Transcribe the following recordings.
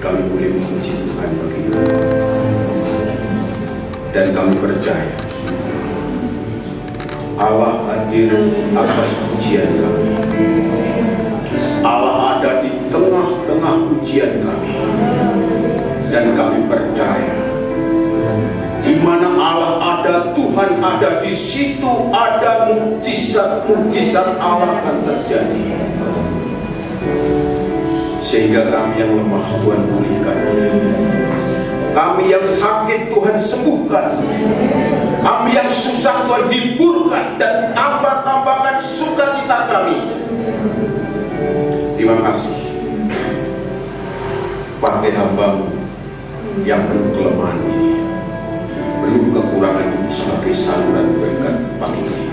kami boleh memuji Tuhan begitu. Dan kami percaya Allah hadir atas ujian kami. Allah ada di tengah-tengah ujian kami. Dan kami percaya di mana Allah ada, Tuhan ada, di situ ada mukjizat Allah akan terjadi. Sehingga kami yang lemah Tuhan pulihkan, kami yang sakit Tuhan sembuhkan, kami yang susah Tuhan hiburkan, dan tambahkan sukacita kami. Terima kasih pakai hamba-Mu yang penuh kelemahan ini, penuh kekurangan ini, sebagai saluran berkat pagi ini.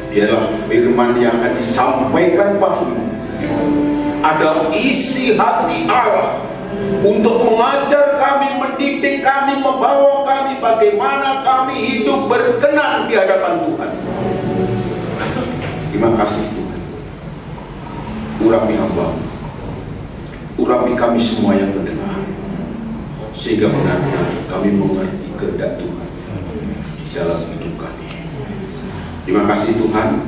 Biarlah firman yang akan disampaikan pagi ini ada isi hati Allah untuk mengajar kami, mendidik kami, membawa kami bagaimana kami hidup berkenan di hadapan Tuhan. Terima kasih Tuhan. Urapi hamba, urapi kami semua yang mendengar, sehingga benar-benar kami mengerti kehendak Tuhan dalam hidup kami. Terima kasih Tuhan.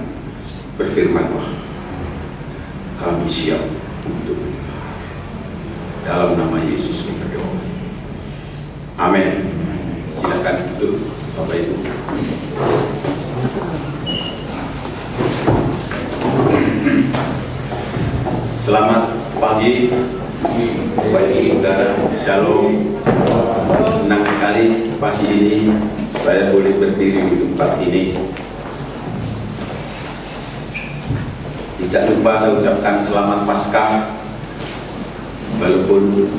Berfirmanlah, kami siap untuk mendengar. Dalam nama Yesus kami berdoa. Amin. Silakan duduk Bapak Ibu. Selamat pagi Bapak Ibu Saudara. Shalom. Senang sekali pagi ini saya boleh berdiri di tempat ini. Tidak lupa saya ucapkan selamat Paskah, walaupun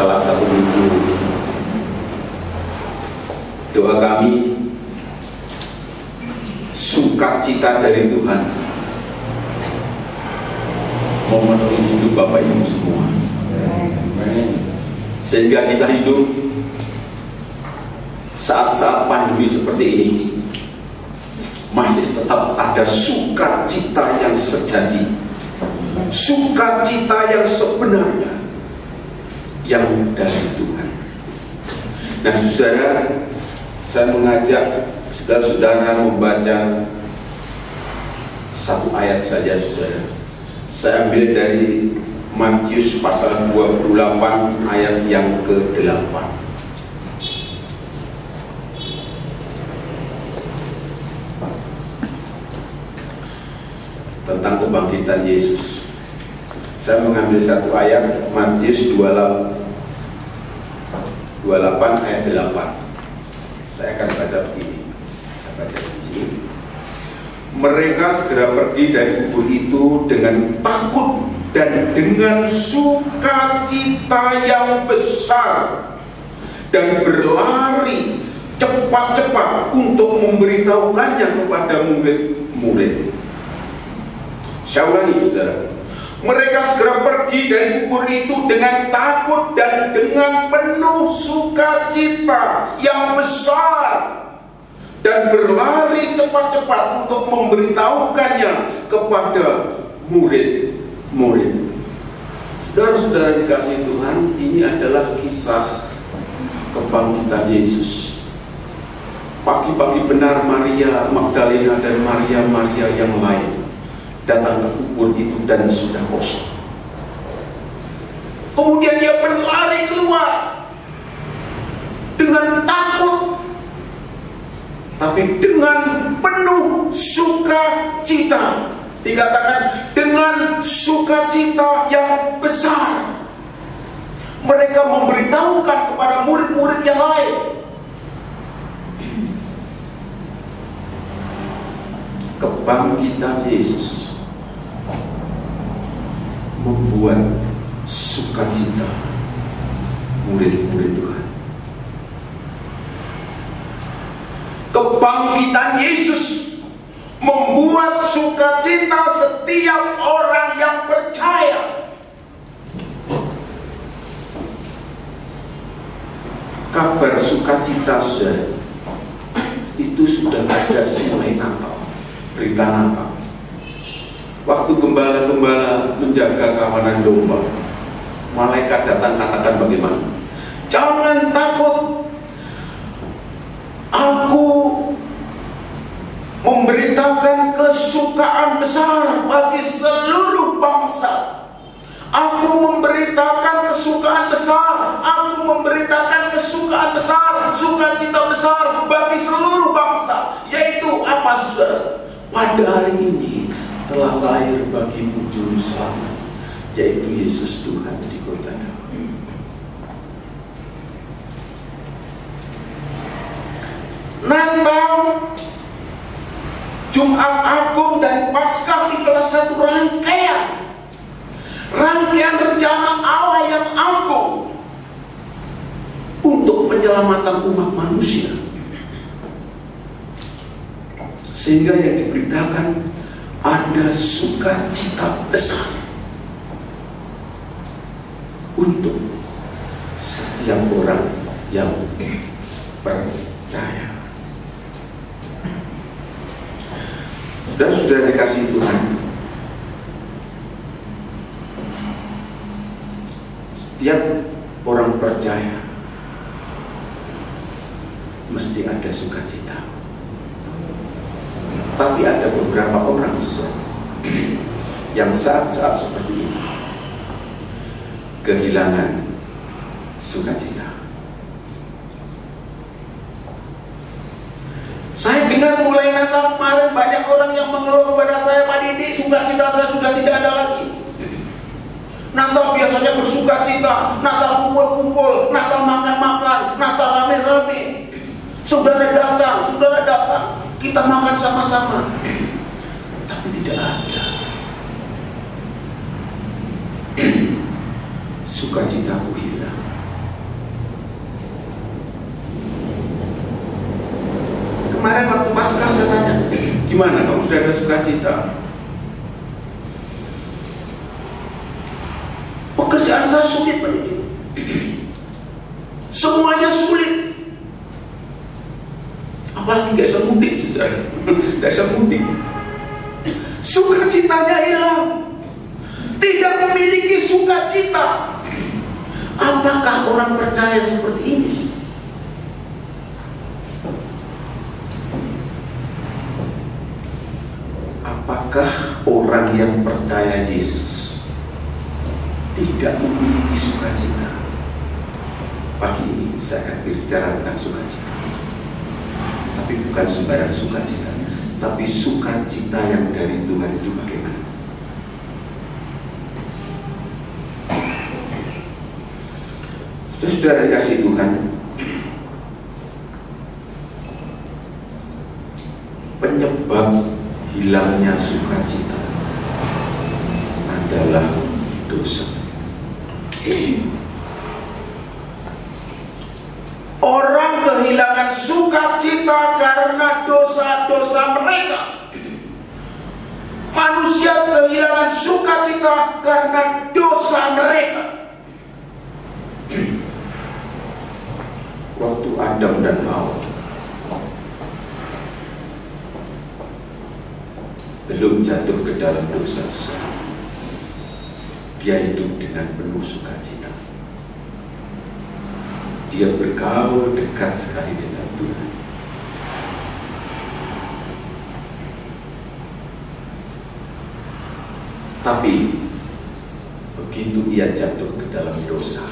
telah 1 minggu. Doa kami sukacita dari Tuhan memenuhi hidup Bapak Ibu semua, sehingga kita hidup saat-saat pandemi seperti ini masih tetap ada sukacita yang sejati, sukacita yang sebenarnya, yang dari Tuhan. Nah saudara, saya mengajak saudara-saudara membaca satu ayat saja saudara. Saya ambil dari Matius pasal 28 ayat yang ke-8. Tentang kebangkitan Yesus. Saya mengambil satu ayat, Matius 28 ayat 8. Saya akan baca begini. Saya baca di sini. Mereka segera pergi dari kubur itu dengan takut dan dengan sukacita yang besar, dan berlari cepat-cepat untuk memberitahukannya kepada murid-murid. Saya ulangi saudara. Mereka segera pergi dari kubur itu dengan takut dan dengan penuh sukacita yang besar, dan berlari cepat-cepat untuk memberitahukannya kepada murid-murid. Saudara-saudara dikasihi Tuhan, ini adalah kisah kebangkitan Yesus. Pagi-pagi benar Maria Magdalena dan Maria yang lain datang ke kubur itu dan sudah kosong. Kemudian dia berlari keluar dengan takut, tapi dengan penuh sukacita. Dikatakan dengan sukacita yang besar. Mereka memberitahukan kepada murid-murid yang lain. Kebangkitan Yesus membuat sukacita murid-murid Tuhan. Kebangkitan Yesus membuat sukacita setiap orang yang percaya. Kabar sukacita itu sudah ada mulai Natal, berita Natal. Waktu gembala-gembala menjaga kawanan domba, Malaikat datang katakan bagaimana? Jangan takut, aku memberitakan kesukaan besar bagi seluruh bangsa. Aku memberitakan kesukaan besar. Aku memberitakan kesukaan besar, sukacita besar bagi seluruh bangsa. Yaitu apa, saudara? Pada hari ini telah lahir bagimu juru selamat, yaitu Yesus Tuhan di kota Daud. Natal, Jumat Agung dan Paskah adalah satu rangkaian rencana Allah yang agung untuk penyelamatan umat manusia. Sehingga yang diberitakan ada sukacita besar untuk setiap orang yang percaya. Sudah dikasih Tuhan, setiap orang percaya mesti ada sukacita. Tapi ada beberapa orang yang saat-saat seperti ini kehilangan sukacita. Saya dengar mulai Natal kemarin banyak orang yang mengeluh kepada saya, Pak Didi, sukacita saya sudah tidak ada lagi. Natal biasanya bersukacita, Natal kumpul-kumpul, Natal makan-makan, Natal rame-rame. Saudara datang, kita makan sama-sama. Tapi tidak ada sukacitaku hilang. Kemarin waktu Paskah saya tanya, gimana kamu sudah ada sukacita? Pekerjaan saya sulit, Pak Didi. Semuanya sulit. Apalagi gak bisa mudik, saudara. Gak bisa mudik. Sukacitanya hilang. Tidak memiliki sukacita. Apakah orang percaya seperti ini? Apakah orang yang percaya Yesus tidak memiliki sukacita? Pagi ini saya akan berbicara tentang sukacita. Tapi bukan sembarang sukacita, tapi sukacita yang dari Tuhan itu bagaimana? Sudah dikasih Tuhan, penyebab hilangnya sukacita adalah dosa. Orang kehilangan sukacita karena dosa-dosa mereka. Manusia kehilangan sukacita karena dosa mereka. Waktu Adam dan Hawa belum jatuh ke dalam dosa, dia hidup dengan penuh sukacita. Dia bergaul dekat sekali dengan Tuhan. Tapi begitu ia jatuh ke dalam dosa,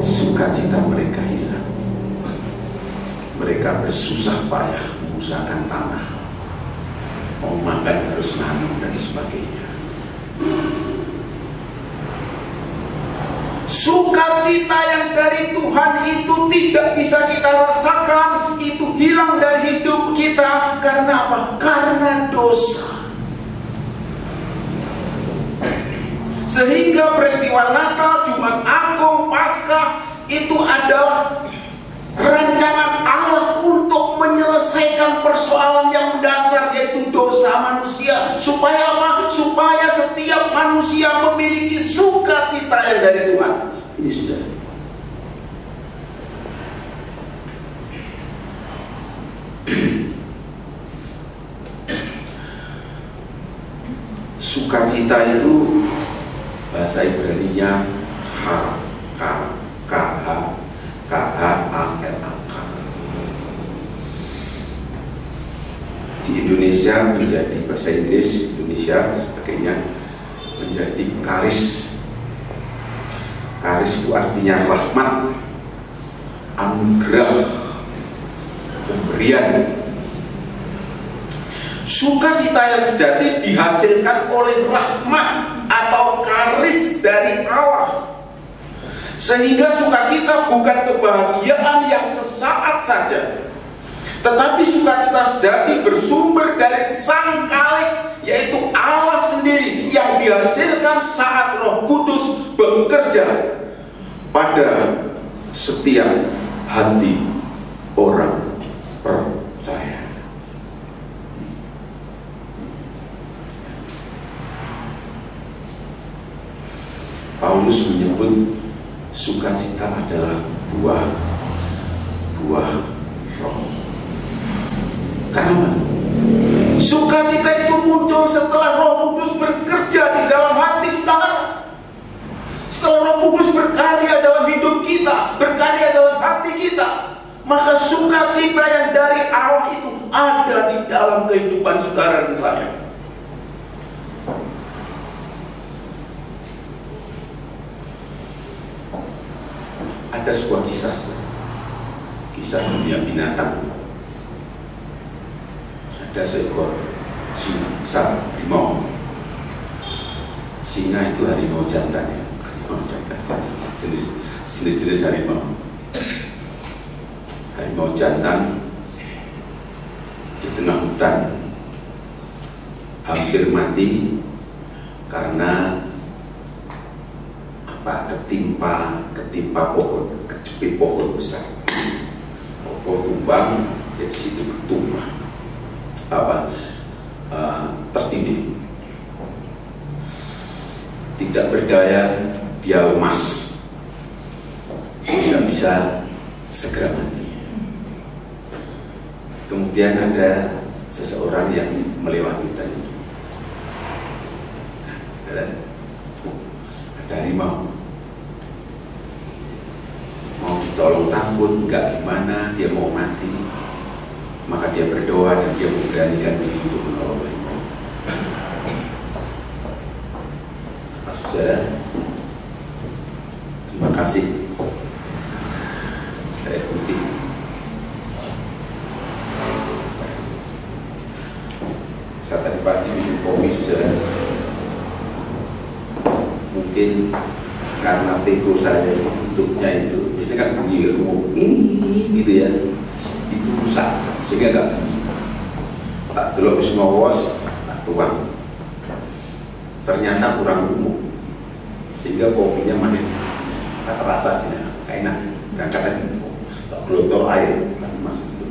sukacita mereka hilang. Mereka bersusah payah mengusahakan tanah, mau makan harus nanam dan sebagainya. Sukacita yang dari Tuhan itu tidak bisa kita rasakan, itu hilang dari hidup kita. Karena apa? Karena dosa. Sehingga peristiwa Natal, Jumat Agung, Paskah itu adalah rencana Allah untuk menyelesaikan persoalan yang mendasar, yaitu dosa manusia. Supaya apa? Supaya setiap manusia memiliki sukacita yang dari Tuhan. Ini sudah. sukacita itu bahasa Ibrani-nya K-H-A-R-A-K. Di Indonesia menjadi bahasa Inggris, Indonesia pakainya menjadi karis. Karis itu artinya rahmat, anugerah, pemberian. Sukacita yang sejati dihasilkan oleh rahmat atau karis dari Allah. Sehingga sukacita bukan kebahagiaan yang sesaat saja, tetapi sukacita sejati bersumber dari Sang Khalik, yaitu Allah sendiri, yang dihasilkan saat Roh Kudus bekerja pada setiap hati orang percaya. Paulus menyebut sukacita adalah buah roh. Karena sukacita itu muncul setelah Roh Kudus bekerja di dalam hati saudara. Setelah Roh Kudus berkarya dalam hidup kita, berkarya dalam hati kita, maka sukacita yang dari Allah itu ada di dalam kehidupan saudara dan saya. Ada sebuah kisah dunia binatang. Ada seekor singa, harimau. Singa itu harimau jantan ya. Harimau jantan, jenis harimau. Harimau jantan di tengah hutan hampir mati karena ketimpa pohon, kejepit pohon besar. Pohon tumbang, dari situ bertumbah, tertindih. Tidak berdaya, dia lemas, bisa segera mati. Kemudian ada seseorang yang melewati tadi. Ada harimau mau ditolong, takut nggak gimana, dia mau mati, maka dia berdoa dan dia memberanikan diri untuk menolong harimau. Saudara, terima kasih. Saya putih. Saya tadi pagi minum kopi, saudara. Mungkin karena teko saya tutupnya itu biasanya kan bunyi gitu ya, itu rusak sehingga nggak bunyi. Tak dulu semua was, tak tuang. Ternyata kurang umum sehingga kopinya masih tak terasa sih, nggak enak. Dan katanya tak gelontor air masih itu.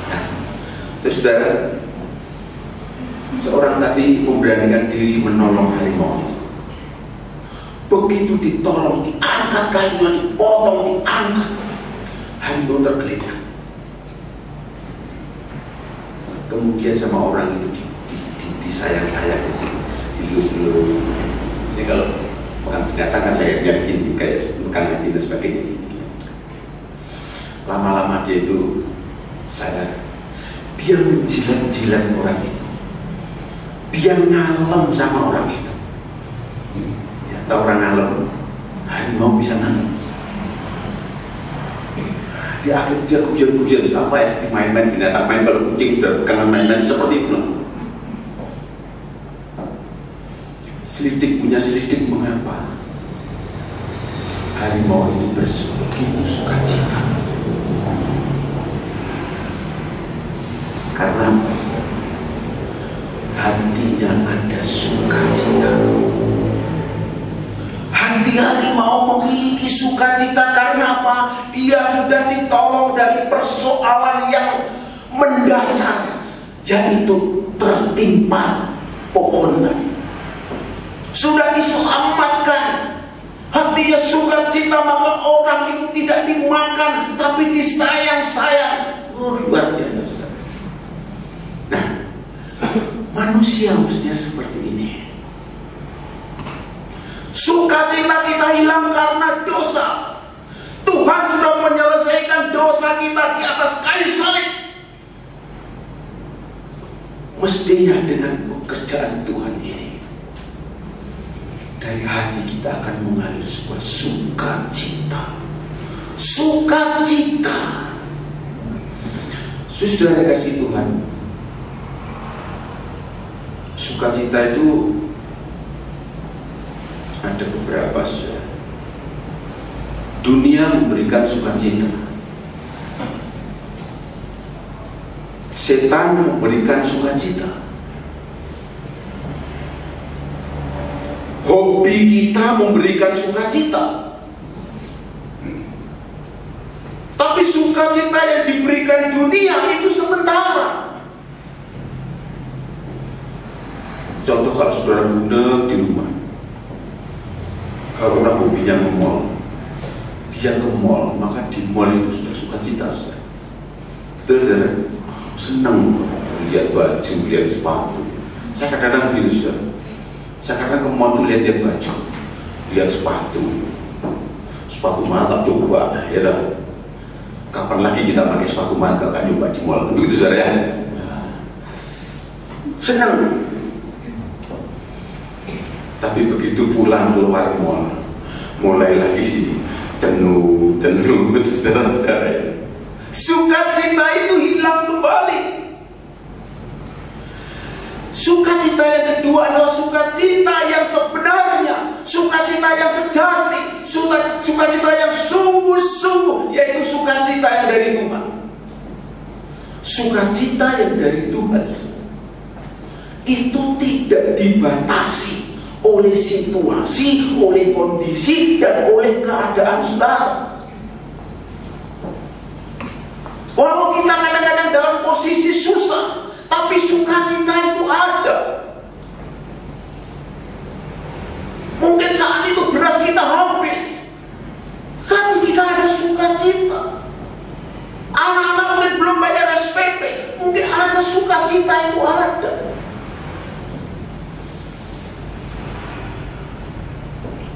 Nah, saudara, seorang tadi memberanikan diri menolong harimau. Begitu ditolong, diangkat kayunya, dipotong, diangkat, harimau tergeletak. Kemudian sama orang itu disayang-sayang, dilus-lus. Jadi kalau makan binatang kan kayak bikin kayak makan lagi dan sebagainya. Lama-lama dia itu sadar, dia menjilat-jilat orang itu. Dia ngalem sama orang itu. Ya, tahu orang ngalem, harimau bisa ngalem. Di akhir dia guyon-guyon, apa ya, main-main binatang main, kalau kucing sudah bukan main-main seperti itu. Selidik punya selidik, mengapa harimau itu begitu sukacita? Karena hatinya ada sukacita. Hati harimau memiliki sukacita karena apa? Dia sudah ditolong dari persoalan yang mendasar, yaitu tertimpa pohon tadi. Sudah diselamatkan. Hatinya sukacita, maka orang itu tidak dimakan tapi disayang-sayang. Luar biasa, saudara. Manusia mestinya seperti ini. Sukacita kita hilang karena dosa. Tuhan sudah menyelesaikan dosa kita di atas kayu salib. Mestinya dengan pekerjaan Tuhan ini, dari hati kita akan mengalir sebuah sukacita. Sukacita. Saudara kasih Tuhan, sukacita itu ada beberapa, saudara. Dunia memberikan sukacita, setan memberikan sukacita, hobi kita memberikan sukacita. Tapi sukacita yang diberikan dunia itu sementara. Contoh, kalau saudara bunda di rumah, kalau orang hobinya ke mall, dia ke mall, maka di mall itu sudah sukacita. Betul, saudara? Senang lihat baju, lihat sepatu. Saya kadang-kadang begitu, saudara. Saya kadang ke mall lihat dia baju, lihat sepatu. Sepatu mana tak coba, ya tak? Kapan lagi kita pakai sepatu mana gak nyoba di mall? Begitu, saudara ya? Senang. Tapi begitu pulang keluar mall, mulai lagi sih jenuh, saudara-saudara ya. Sukacita itu hilang kembali. Sukacita yang kedua adalah sukacita yang sebenarnya, sukacita yang sejati, sukacita yang sungguh-sungguh, yaitu sukacita yang dari Tuhan. Sukacita yang dari Tuhan itu tidak dibatasi oleh situasi, oleh kondisi, dan oleh keadaan saudara. Walau kita kadang-kadang dalam posisi susah, tapi sukacita itu ada. Mungkin saat itu beras kita habis, tapi kita ada sukacita. Anak-anak mungkin belum bayar SPP, mungkin ada sukacita itu ada.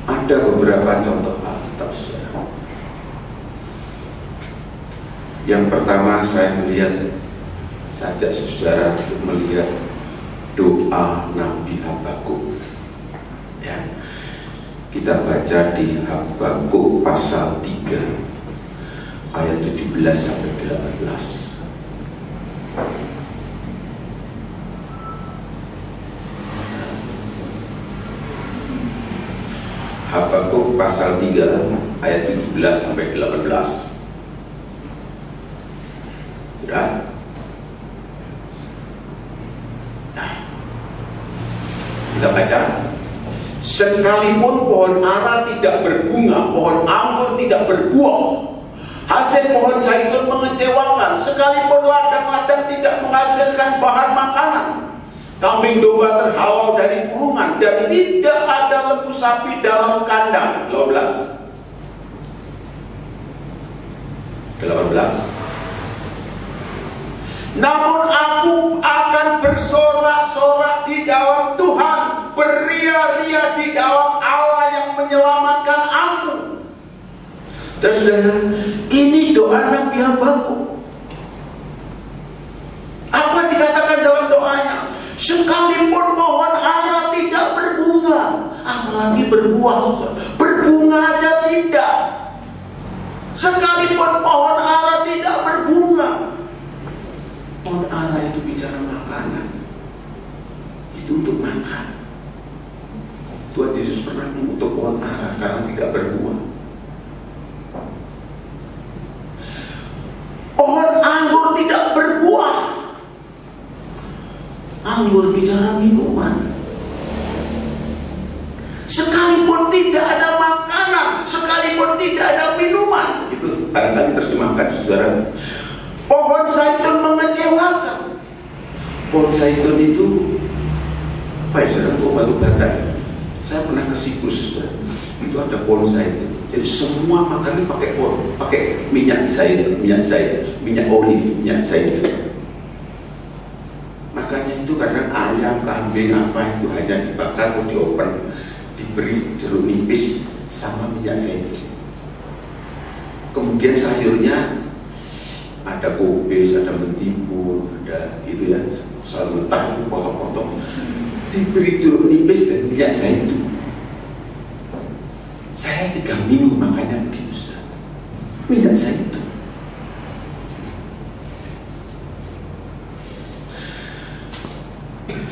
Ada beberapa contoh Alkitab, saudara. Yang pertama, saya melihat, saya ajak saudara untuk melihat doa Nabi Habakuk. Ya, kita baca di Habakuk pasal 3 ayat 17 sampai 18. Habakuk pasal 3 ayat 17 sampai 18. Sudah? Nah, kita baca. Sekalipun pohon ara tidak berbunga, pohon anggur tidak berbuah, hasil pohon zaitun mengecewakan, sekalipun ladang-ladang tidak menghasilkan bahan makanan, kambing domba terhalau dari kurungan, dan tidak ada lembu sapi dalam kandang. 18. Namun aku akan bersorak-sorak di dalam Tuhan, beria-ria di dalam Allah yang menyelamatkan aku. Dan saudara, ini doa Nabi Habakuk. Apa dikatakan dalam doanya? Sekalipun pohon ara tidak berbunga, apalagi berbuah, berbunga aja tidak. Sekalipun pohon ara tidak berbunga. Pohon ara itu bicara makanan, itu untuk makan. Tuhan Yesus pernah mengutuk pohon ara karena tidak berbuah. Pohon anggur tidak berbuah. Anggur bicara minuman. Sekalipun tidak ada makanan, sekalipun tidak ada minuman, itu barangkali terjemahkan, saudara. Pohon zaitun mengecewakan. Pohon zaitun itu apa ya, saudara? Itu batu bata. Saya pernah ke Siprus, saudara. Itu ada pohon zaitun. Jadi semua makannya pakai minyak zaitun, minyak olive, minyak zaitun. Makanya itu itu karena ayam, kambing, apa itu hanya dibakar atau diopen, diberi jeruk nipis sama minyak zaitun. Kemudian sayurnya ada kubis, ada mentimun, ada gitu ya, selalu mentah, potong-potong, diberi jeruk nipis dan minyak zaitun. Saya 3 minggu makanya begitu, minyak zaitun.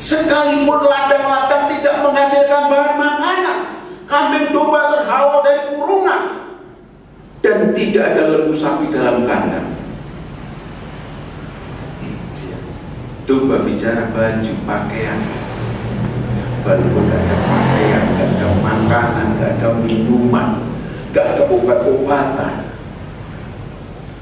Sekalipun ladang-ladang tidak menghasilkan bahan makanan, kambing domba terhalau dari kurungan, dan tidak ada lembu sapi dalam kandang. Domba bicara baju, pakaian, walaupun tidak ada pakaian, tidak ada makanan, tidak ada minuman, tidak ada obat-obatan.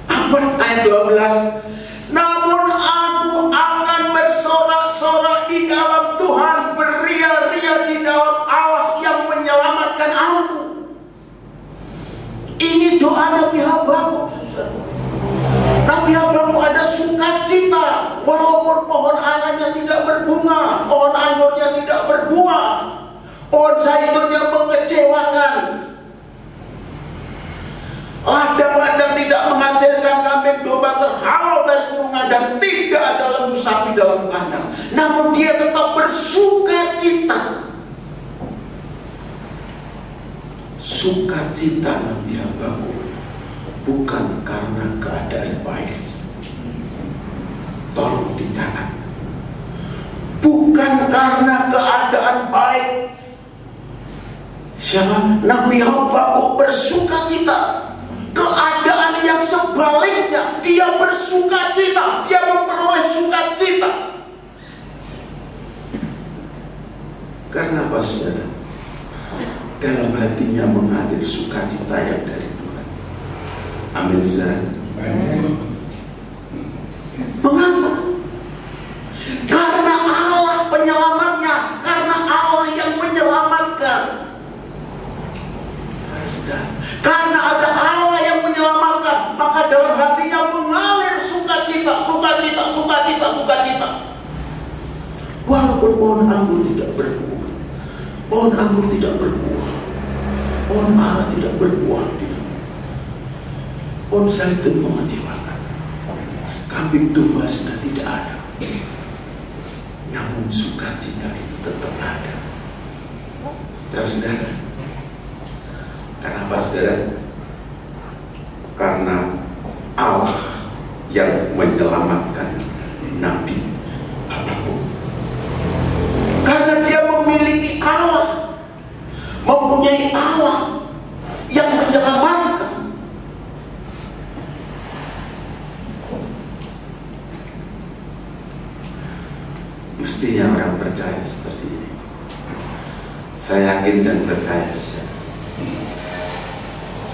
Apa ayat 12? Namun aku akan bersorak-sorak di dalam Tuhan, beria-ria di dalam Allah yang menyelamatkan aku. Ini doa Nabi Habakuk. Nabi Habakuk ada sukacita walaupun pohon aranya tidak berbunga, pohon anggurnya tidak berbuah, pohon zaitunnya mengecewakan, ladang-ladang tidak menghasilkan, kambing domba terhalau dari kurungan, dan tidak ada lembu sapi dalam kandang. Namun dia tetap bersukacita. Sukacita Nabi Habakuk bukan karena keadaan baik. Tolong dicatat. Bukan karena keadaan baik. Siapa? Nabi Habakuk bersukacita. Keadaan yang sebaliknya, dia bersukacita, dia memperoleh sukacita. Karena apa, saudara? Dalam hatinya mengalir sukacita yang dari Tuhan. Amin, saudara. Mengapa? Karena Allah penyelamatnya, karena Allah yang menyelamatkan. Karena ada Allah yang menyelamatkan, maka dalam hatinya mengalir sukacita, sukacita, sukacita, sukacita. Walaupun pohon anggur tidak berbuah, pohon anggur tidak berbuah, pohon ara tidak berbuah, pohon zaitun mengecewakan, kambing domba sudah tidak ada, namun sukacita itu tetap ada. Saudara, karena apa, saudara? Karena Allah yang menyelamatkan Nabi Habakuk. Karena dia memiliki Allah, mempunyai Allah yang menyelamatkan. Mestinya orang percaya seperti ini. Saya yakin dan percaya.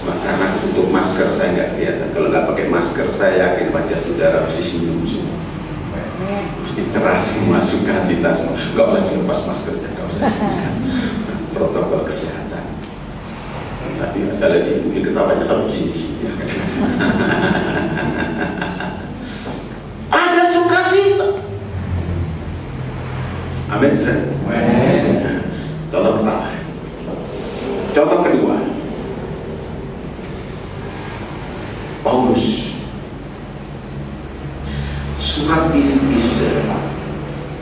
Karena tutup masker saya nggak kelihatan. Kalau nggak pakai masker, saya yakin wajah saudara mesti senyum semua, mesti cerah semua, sukacita semua. Nggak usah dilepas maskernya, nggak usah protokol kesehatan. Tapi saya lihat ibu yang ketawanya sama gini. Ada sukacita. Amin. Contoh pertama. Contoh kedua. Paulus, surat Filipi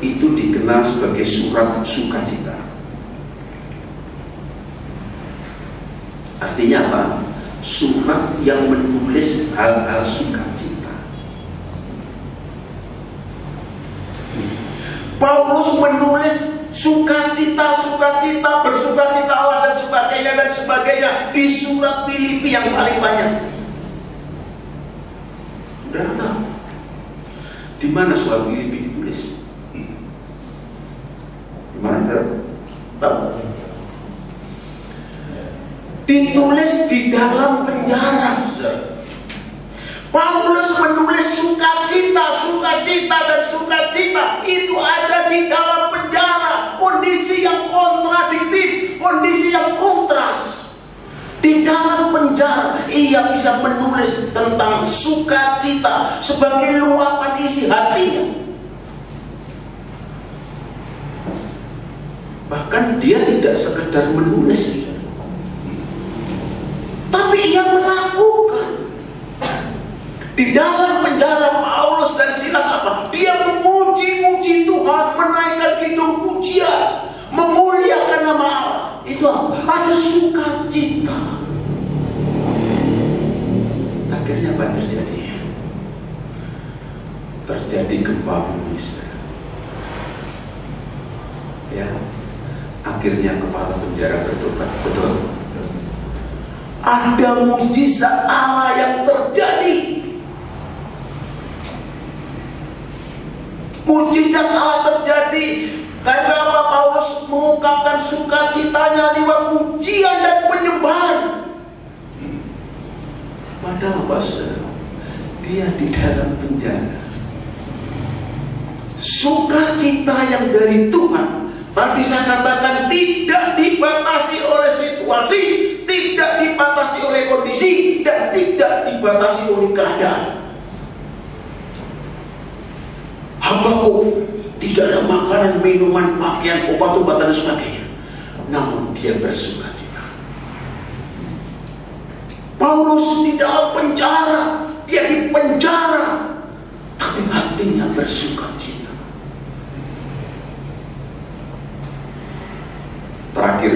itu dikenal sebagai surat sukacita. Artinya apa? Surat yang menulis hal-hal sukacita. Paulus menulis sukacita, sukacita, bersukacita Allah dan sebagainya di surat Filipi yang paling banyak. Saudara tahu di mana surat Filipi ditulis? Di mana, saudara? Tahu? Ditulis di dalam penjara, saudara. Paulus menulis sukacita, sukacita, dan sukacita itu ada di dalam penjara. Kondisi yang kontradiktif, kondisi yang kontras. Di dalam penjara ia bisa menulis tentang sukacita sebagai luapan isi hatinya. Karena dia tidak sekedar menulis, tapi ia melakukan. Di dalam penjara Paulus dan Silas apa? Dia memuji-muji Tuhan, menaikkan kidung pujian, memuliakan nama Allah. Itu apa? Ada sukacita. Akhirnya apa terjadi? Terjadi gempa bumi. Ya, akhirnya kepala penjara bertobat. Betul. Ada mujizat Allah yang terjadi. Mujizat Allah terjadi karena apa? Paulus mengungkapkan sukacitanya lewat pujian dan penyembahan. Padahal dia di dalam penjara. Sukacita yang dari Tuhan, tadi saya katakan, tidak dibatasi oleh situasi, tidak dibatasi oleh kondisi, dan tidak dibatasi oleh keadaan. Habakuk tidak ada makanan, minuman, pakaian, obat-obatan dan sebagainya, namun dia bersukacita. Paulus di dalam penjara, dia di penjara, tapi hatinya bersukacita. Terakhir,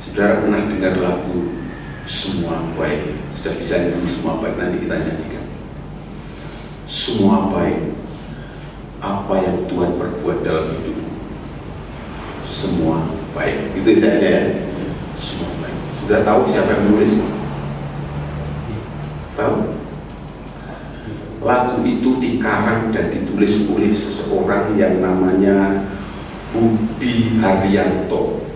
saudara pernah dengar lagu Semua Baik? Sudah bisa nyanyi Semua Baik? Nanti kita nyanyikan. Semua baik, apa yang Tuhan perbuat dalam hidupmu, semua baik. Itu saja ya. Semua baik. Sudah tahu siapa yang menulis? Tahu? Lagu itu dikarang dan ditulis oleh seseorang yang namanya Budi Haryanto.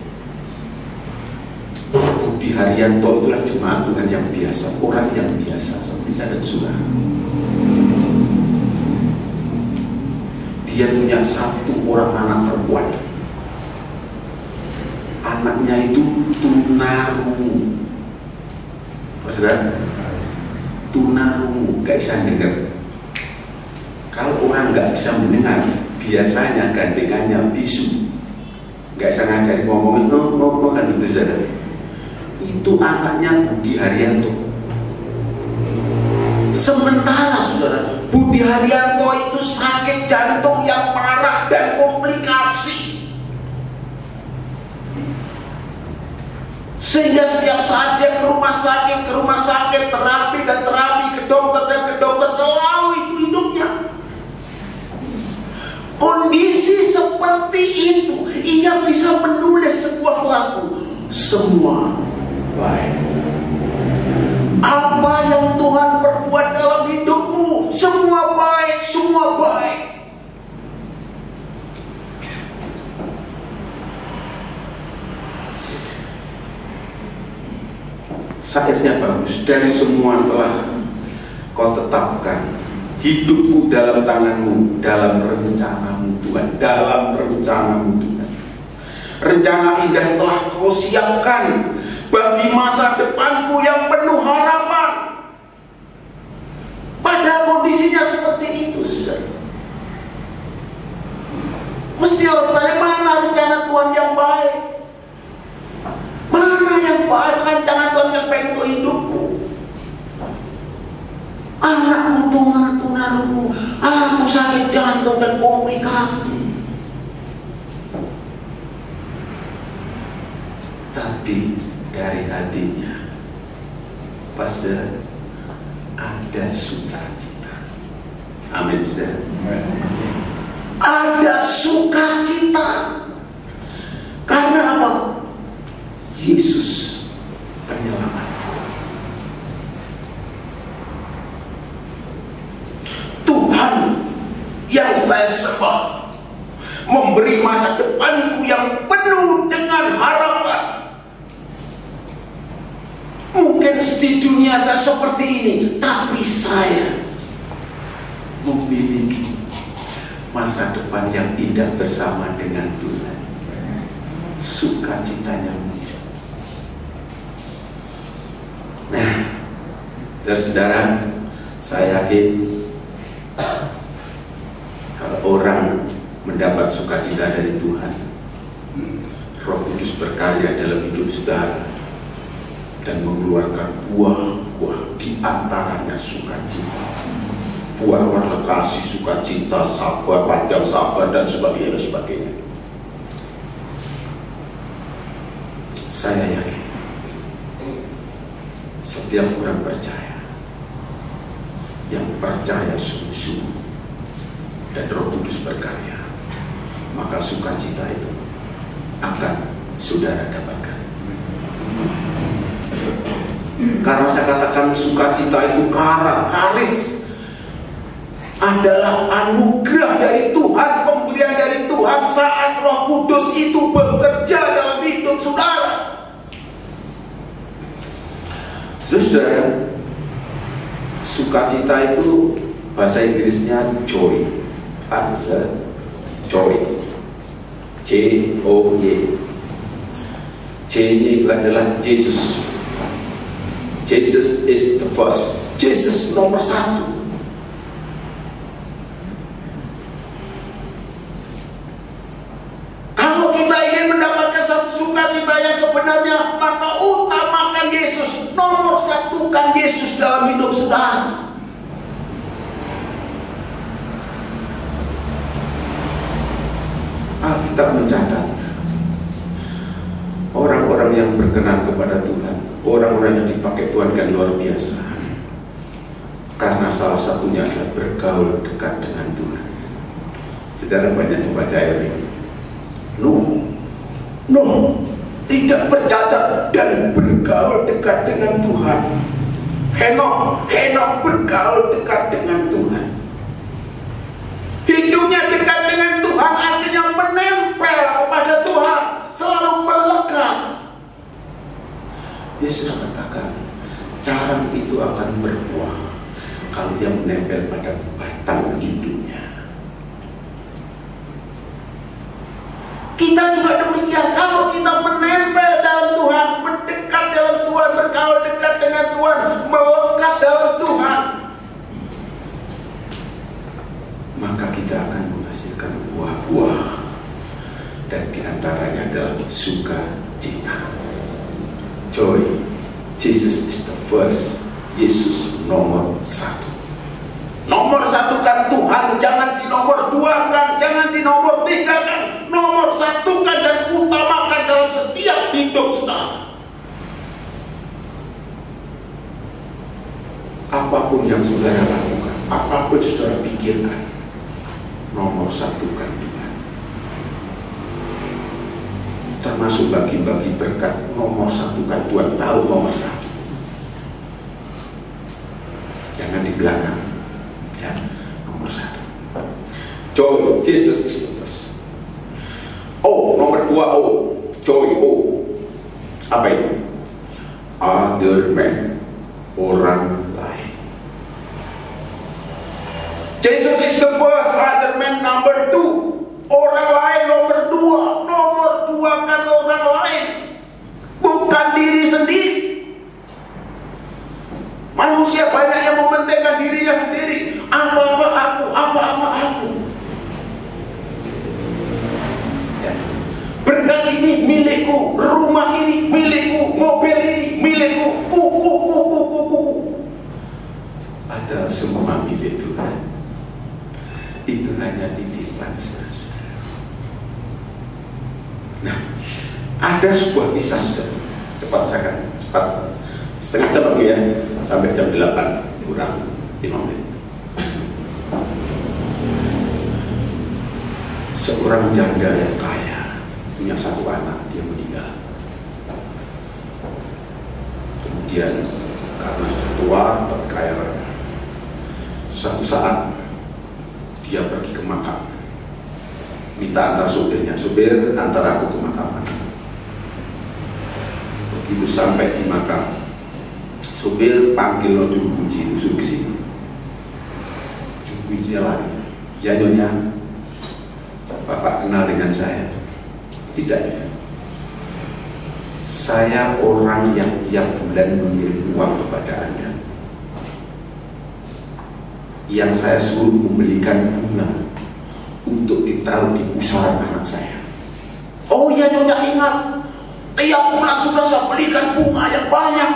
Budi Haryanto itulah jemaat Tuhan yang biasa, orang yang biasa seperti saya dan saudara. Dia punya satu orang anak perempuan. Anaknya itu tunarungu. Saudara, tunarungu, gak bisa dengar. Kalau orang gak bisa mendengar, biasanya gandengannya bisu. Gak bisa ngajari ngomongin no kan itu saudara. Itu anaknya Budi Haryanto. Sementara saudara, Budi Haryanto itu sakit jantung yang parah dan komplikasi, sehingga setiap saat dia ke rumah sakit, terapi dan terapi, ke dokter, selalu itu hidupnya. Kondisi seperti itu, ia bisa menulis sebuah lagu, Semua Baik. Apa yang Tuhan perbuat dalam hidupmu, semua baik, semua baik. Syairnya bagus. Dari semua telah kau tetapkan hidupku dalam tanganmu, dalam rencanamu Tuhan, dalam rencanamu Tuhan. Rencana indah telah kau siapkan bagi masa depanku yang penuh harapan. Pada kondisinya seperti itu, saudara. Mesti orang bertanya, mana rencana Tuhan yang baik? Mana yang baik rencana Tuhan yang baik untuk hidupmu? Anakmu tunarungu, aku sakit jantung dan komplikasi. Tapi dari hatinya pasti ada sukacita. Amin. Ada sukacita. Karena apa? Yesus penyelamatku. Tuhan yang saya sembah memberi masa depanku yang penuh dengan harapan. Mungkin di dunia saya seperti ini, tapi saya memiliki masa depan yang indah bersama dengan Tuhan. Sukacitanya muncul. Nah, saudara, saya yakin kalau orang mendapat sukacita dari Tuhan, Roh Kudus berkarya dalam hidup saudara dan mengeluarkan buah-buah, di antaranya sukacita, buah-buah kasih, sukacita, sabar, panjang sabar, dan sebagainya. Saya yakin setiap orang percaya, yang percaya sungguh-sungguh dan Roh Kudus berkarya, maka sukacita itu akan saudara dapatkan. Karena saya katakan sukacita itu karis, adalah anugerah dari Tuhan, pemberian dari Tuhan saat Roh Kudus itu bekerja dalam hidup saudara. Saudara, sukacita itu bahasa Inggrisnya joy. Joy, J-O-Y. J-nya itu adalah Jesus. Jesus is the first. Jesus nomor satu. Kalau kita ingin mendapatkan satu sukacita yang sebenarnya, maka utamakan Yesus. Nomor satukan Yesus dalam hidup saudara. Alkitab mencatat orang-orang yang berkenan kepada Tuhan, orang-orang yang dipakai Tuhan kan luar biasa, karena salah satunya adalah bergaul dekat dengan Tuhan. Saudara banyak membaca ayat ini. Nuh tidak bercacat dan bergaul dekat dengan Tuhan. Henokh bergaul dekat dengan Tuhan. Hidupnya dekat dengan Tuhan artinya menempel kepada Tuhan, selalu melekat. Yesus katakan, carang itu akan berbuah kalau dia menempel pada batang hidupnya. Kita juga demikian. Kalau kita menempel dalam Tuhan, mendekat dalam Tuhan, bergaul dekat dengan Tuhan, melekat dalam Tuhan, maka kita akan menghasilkan buah-buah, dan diantaranya adalah sukacita. Joy. Jesus is the first. Yesus nomor satu. Nomor satukan Tuhan, jangan dinomor duakan, jangan dinomor tigakan. Nomor satukan dan utamakan dalam setiap hidup saudara. Apapun yang saudara lakukan, apapun saudara pikirkan, nomor satukan Tuhan. Termasuk bagi-bagi berkat, nomor satukan Tuhan. Tahu nomor satu, jangan di belakang. Ya, nomor satu. Joy, Jesus is the first. Nomor dua, joy, apa itu? Other men, orang lain. Jesus is the first, other men number two. Orang lain nomor dua. Nomor dua kan orang lain, bukan diri sendiri. Manusia banyak yang mementingkan dirinya sendiri. Apa-apa aku, apa-apa aku. Ya. Berkat ini milikku, rumah ini milikku, mobil ini milikku, kuku. Padahal semua milik Tuhan. Itu hanya titipan saja. Nah, ada sebuah kisah, cepat setengah jam lagi ya, sampai jam 8 kurang 5 menit. Seorang janda yang kaya, punya satu anak, dia meninggal. Kemudian karena sudah tua, kaya, suatu saat dia pergi ke makam, minta antar supirnya, supir antar aku ke makam. Begitu sampai di makam, supir panggil lo juru kunci, suruh ke sini. Juru kunci lari, ya nyonya, Bapak kenal dengan saya? Tidak. Saya orang yang tiap bulan mengirim uang kepada Anda, yang saya suruh membelikan bunga untuk ditaruh di pusaran anak saya. Oh iya Nyonya, ingat, tiap bulan sudah saya belikan bunga yang banyak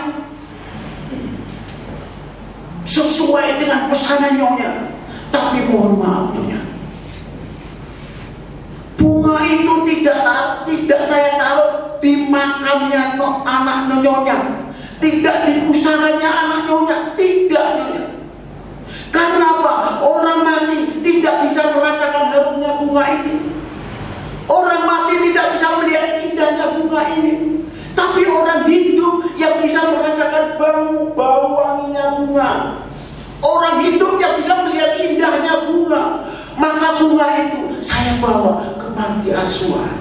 sesuai dengan pesanan Nyonya. Tapi mohon maaf Nyonya, bunga itu tidak saya taruh di makamnya anak Nyonya, tidak di pusarannya anak Nyonya, tidak Nyonya. Karena apa? Orang mati tidak bisa merasakan harumnya bunga ini. Orang mati tidak bisa melihat indahnya bunga ini. Tapi orang hidup yang bisa merasakan bau wanginya bunga. Orang hidup yang bisa melihat indahnya bunga. Maka bunga itu saya bawa ke panti asuhan,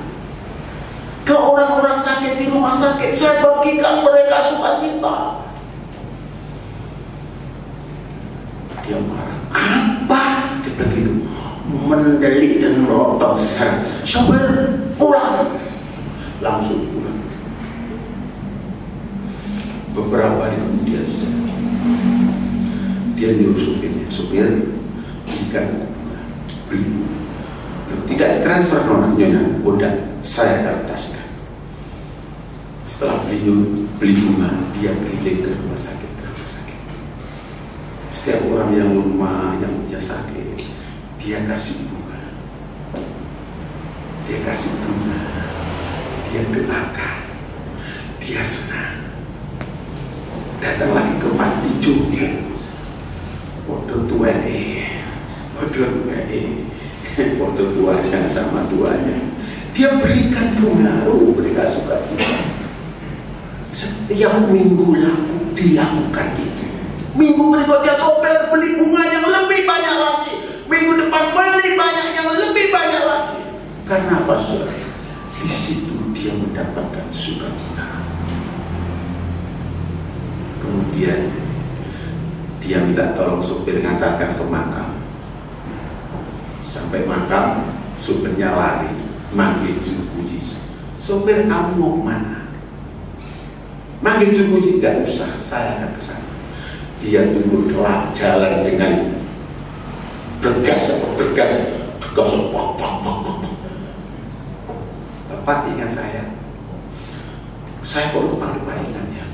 ke orang-orang sakit di rumah sakit. Saya bagikan mereka sukacita. Dia marah. Apa? Dia begitu mendelik dan melotot. Sopir pulang. Langsung pulang. Beberapa hari kemudian dia nyuruh supirnya, supir belikan bunga, beli bunga. Tidak transfer nonaknya, udah saya kertaskan. Setelah beli bunga, dia keliling ke rumah sakit. Setiap orang yang lemah, yang dia sakit, dia kasih bunga. Dia kasih bunga. Dia doakan. Dia senang. Datang lagi ke panti jompo. Waduh tua yang sama tuanya. Dia berikan bunga. Berikan sukacita. Setiap minggu dilakukan itu. Minggu berikutnya sopir beli bunga yang lebih banyak lagi. Minggu depan beli banyak yang lebih banyak lagi. Karena apa saudara? Di situ dia mendapatkan sukacita. Kemudian dia minta tolong sopir ngantarkan ke makam. Sampai makam, sopirnya lari manggil juru puji. Sopir, kamu mau kemana? Manggil juru puji, tidak usah, saya akan ke sana. Dia turun jalan dengan bergas. Bapak ingat saya kok lupa ingatnya.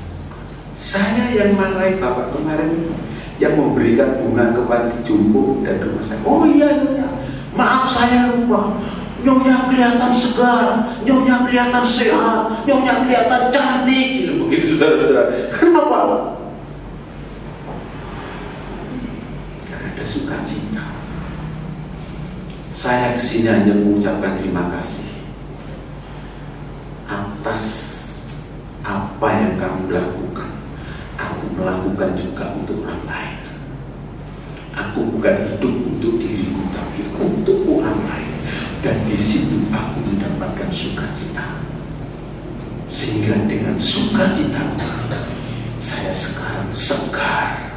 Saya yang marahi Bapak kemarin, yang memberikan bunga ke panti jompo dan rumah saya. Oh iya Nyonya, maaf saya lupa. Nyonya kelihatan segar, Nyonya kelihatan sehat, Nyonya kelihatan cantik. Begitu saudara-saudara. Kenapa Pak? Sukacita. Saya kesini hanya mengucapkan terima kasih atas apa yang kamu lakukan. Aku melakukan juga untuk orang lain. Aku bukan hidup untuk diriku, tapi untuk orang lain. Dan di situ aku mendapatkan sukacita. Sehingga dengan sukacita saya sekarang segar.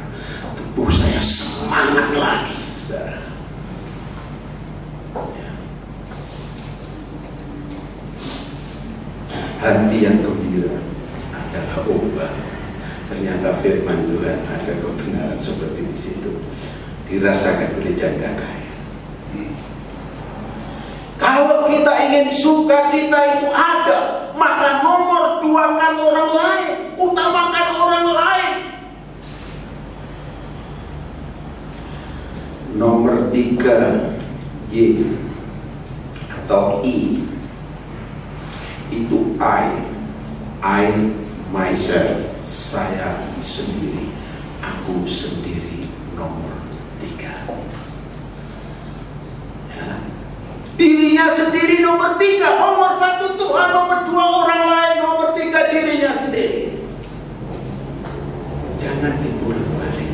Tubuh saya semangat lagi, saudara. Hati yang gembira adalah obat. Ternyata firman Tuhan ada kebenaran seperti di situ. Dirasakan oleh janda kaya. Kalau kita ingin sukacita itu ada, maka nomor duakan orang lain, utamakan orang lain. Nomor 3 Y atau I itu I myself, saya sendiri, aku sendiri. Nomor 3 ya. Dirinya sendiri nomor 3. Nomor 1 Tuhan, nomor 2 orang lain, nomor 3 dirinya sendiri. Jangan dibolak-balik.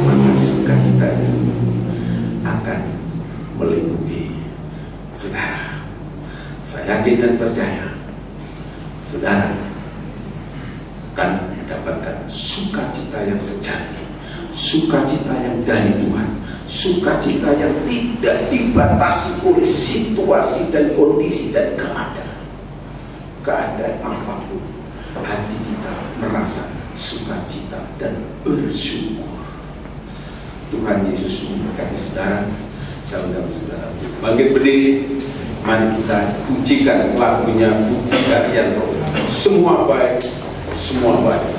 Maka sukacita itu akan melindungi saudara. Saya yakin dan percaya saudara akan mendapatkan sukacita yang sejati, sukacita yang dari Tuhan, sukacita yang tidak dibatasi oleh situasi dan kondisi dan keadaan apapun. Hati kita merasa sukacita dan bersyukur. Tuhan Yesus memberkati saudara. saudara-saudara. Bangkit berdiri, mari kita pujikan lagunya Budi Daryanto. Semua baik, semua baik.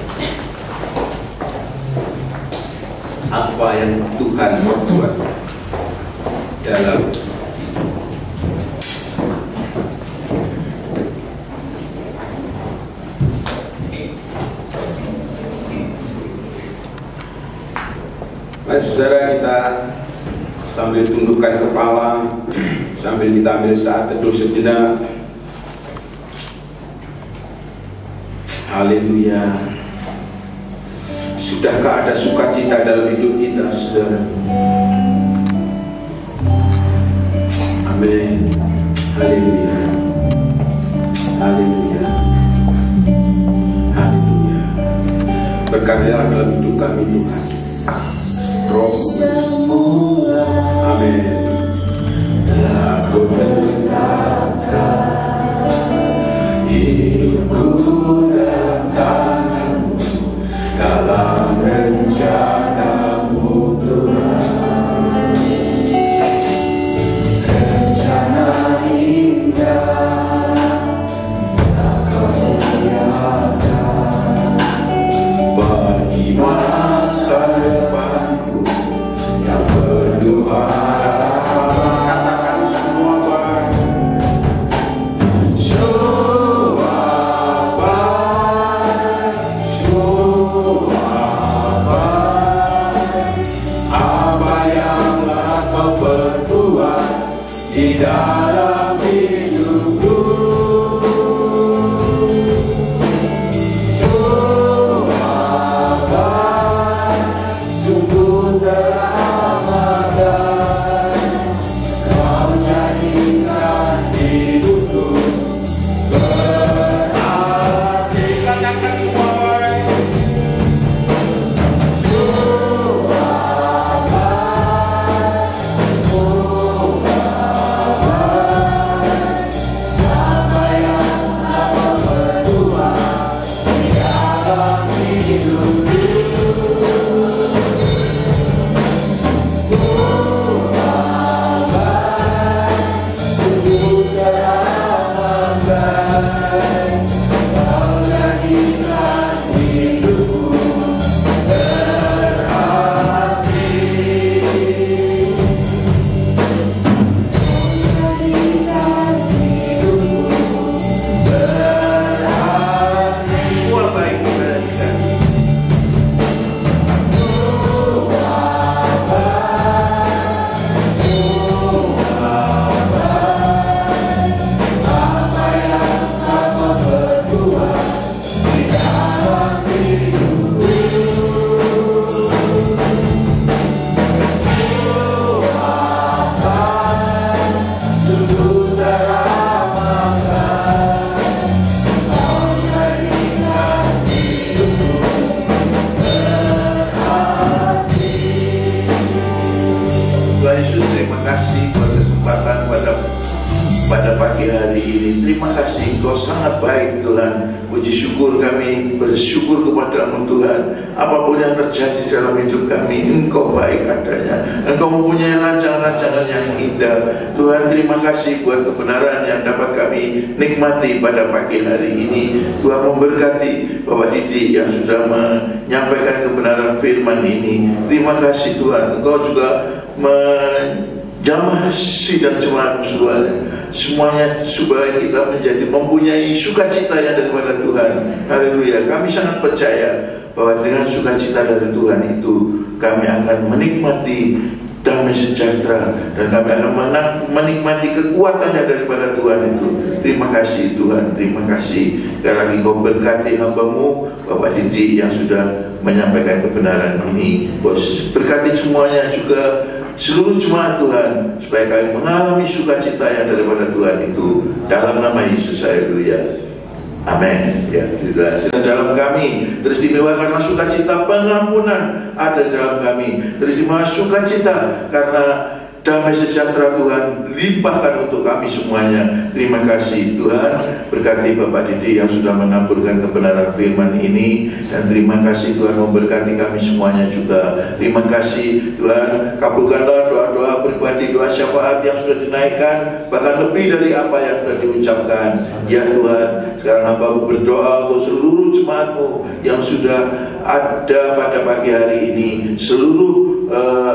Apa yang Tuhan berbuat dalam mari saudara, kita sambil tundukkan kepala, sambil kita ambil saat teduh sejenak. Haleluya. Sudahkah ada sukacita dalam hidup kita, saudara? Amin. Haleluya. Haleluya. Haleluya. Berkaryalah dalam hidup kami, Tuhan. Roh semula. Amin. Aku tetapkan hidupku dalam tangan-Mu, dalam rencana-Mu, Tuhan. Rencana indah Kau sediakan bagi masa depanku yang penuh harapan. Katakan semua baik, semua baik, semua baik. Apa yang Kau perbuat di dalam hidupku, pada pagi hari ini. Terima kasih, Engkau sangat baik, Tuhan. Puji syukur kami bersyukur kepada-Mu, Tuhan. Apapun yang terjadi dalam hidup kami, Engkau baik adanya. Engkau mempunyai rancangan-rancangan yang indah. Tuhan, terima kasih buat kebenaran yang dapat kami nikmati pada pagi hari ini. Tuhan memberkati Bapak Didi yang sudah menyampaikan kebenaran firman ini. Terima kasih, Tuhan. Engkau juga menjamah sidang jemaat semuanya supaya kita mempunyai sukacita yang daripada Tuhan. Haleluya. Kami sangat percaya bahwa dengan sukacita dari Tuhan itu kami akan menikmati damai sejahtera dan kami akan menikmati kekuatannya daripada Tuhan itu. Terima kasih, Tuhan. Terima kasih karena Engkau berkati hamba-Mu Bapak Didi yang sudah menyampaikan kebenaran ini. Bos, berkati semuanya juga seluruh jemaat Tuhan supaya kami mengalami sukacita yang daripada Tuhan itu dalam nama Yesus. Haleluya. Amin. Ya, dalam kami teristimewa karena sukacita pengampunan ada di dalam kami. Teristimewa sukacita karena damai sejahtera Tuhan limpahkan untuk kami semuanya. Terima kasih Tuhan, berkati Bapak Didi yang sudah menaburkan kebenaran firman ini, dan terima kasih Tuhan memberkati kami semuanya juga. Terima kasih Tuhan, kabulkanlah doa-doa pribadi, doa syafaat yang sudah dinaikkan, bahkan lebih dari apa yang sudah diucapkan. Ya Tuhan, sekarang hamba-Mu berdoa untuk seluruh jemaat-Mu yang sudah ada pada pagi hari ini, seluruh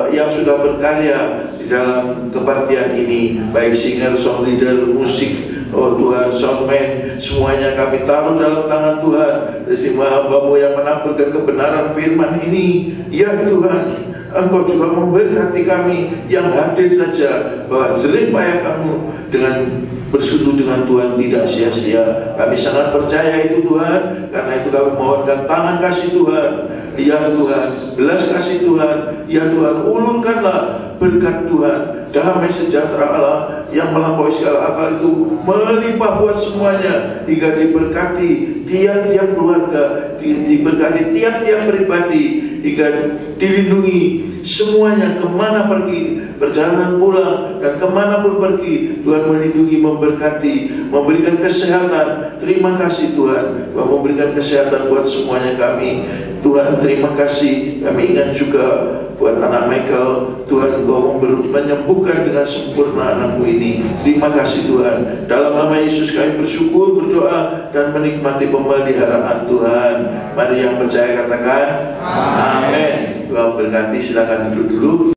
yang sudah berkarya di dalam kebaktian ini, baik singer, song leader, musik, oh Tuhan, soundman, semuanya kami taruh dalam tangan Tuhan. Terima hamba-Mu yang menampilkan kebenaran firman ini. Ya Tuhan, Engkau juga memberkati kami yang hadir saja, bahwa jerih payah kamu dengan bersekutu dengan Tuhan tidak sia-sia. Kami sangat percaya itu Tuhan, karena itu kami mohonkan tangan kasih Tuhan. Ya Tuhan, belas kasih Tuhan. Ya Tuhan, ulurkanlah berkat Tuhan, damai sejahtera Allah yang melampaui segala akal itu melimpah buat semuanya, hingga diberkati tiap-tiap keluarga, diberkati tiap-tiap pribadi, hingga dilindungi semuanya kemana pergi, perjalanan pulang dan kemana pun pergi. Tuhan melindungi, memberkati, memberikan kesehatan. Terima kasih Tuhan, memberikan kesehatan buat semuanya kami. Tuhan, terima kasih. Kami ingat juga buat anak Michael. Tuhan, Engkau menyembuhkan dengan sempurna anakku ini. Terima kasih Tuhan. Dalam nama Yesus kami bersyukur, berdoa, dan menikmati pemeliharaan Tuhan. Mari yang percaya katakan amin. Tuhan berkati, silakan duduk dulu.